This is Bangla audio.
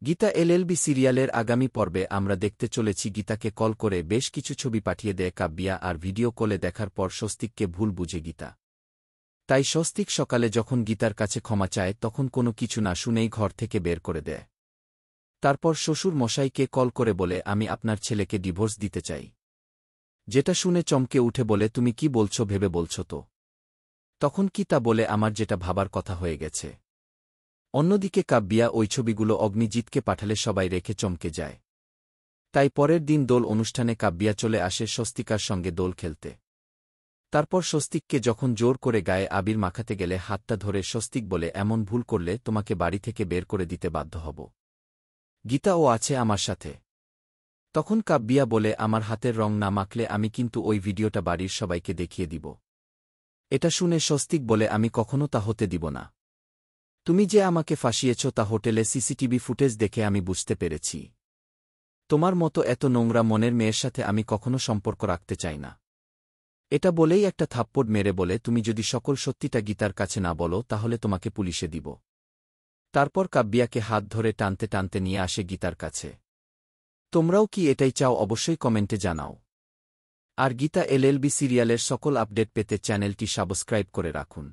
গীতা এলএলবি সিরিয়ালের আগামী পর্বে আমরা দেখতে চলেছি গীতাকে কল করে বেশ কিছু ছবি পাঠিয়ে দেয় কাব্যা আর ভিডিও কলে দেখার পর স্বস্তিককে ভুল বুঝে গীতা। তাই স্বস্তিক সকালে যখন গীতার কাছে ক্ষমা চায় তখন কোনো কিছু না শুনেই ঘর থেকে বের করে দেয়। তারপর শ্বশুর মশাইকে কল করে বলে আমি আপনার ছেলেকে ডিভোর্স দিতে চাই। যেটা শুনে চমকে উঠে বলে তুমি কি বলছো ভেবে বলছো তো? তখন গীতা বলে আমার যেটা ভাবার কথা হয়ে গেছে। অন্যদিকে কাব্যা ওই ছবিগুলো অগ্নিজিৎকে পাঠালে সবাই রেখে চমকে যায়। তাই পরের দিন দোল অনুষ্ঠানে কাব্যা চলে আসে স্বস্তিকার সঙ্গে দোল খেলতে। তারপর স্বস্তিককে যখন জোর করে গায়ে আবির মাখাতে গেলে হাতটা ধরে স্বস্তিক বলে এমন ভুল করলে তোমাকে বাড়ি থেকে বের করে দিতে বাধ্য হব। গীতাও আছে আমার সাথে। তখন কাব্যা বলে আমার হাতের রং না মাখলে আমি কিন্তু ওই ভিডিওটা বাড়ির সবাইকে দেখিয়ে দিব। এটা শুনে স্বস্তিক বলে আমি কখনো তা হতে দিব না। তুমি যে আমাকে ফাঁসিয়েছ তা হোটেলে সিসিটিভি ফুটেজ দেখে আমি বুঝতে পেরেছি। তোমার মতো এত নোংরা মনের মেয়ের সাথে আমি কখনো সম্পর্ক রাখতে চাই না। এটা বলেই একটা থাপ্পড় মেরে বলে তুমি যদি সকল সত্যিটা গীতার কাছে না বলো তাহলে তোমাকে পুলিশে দিব। তারপর কাব্যাকে হাত ধরে টানতে টানতে নিয়ে আসে গীতার কাছে। তোমরাও কি এটাই চাও অবশ্যই কমেন্টে জানাও। আর গীতা এলএলবি সিরিয়ালের সকল আপডেট পেতে চ্যানেলটি সাবস্ক্রাইব করে রাখুন।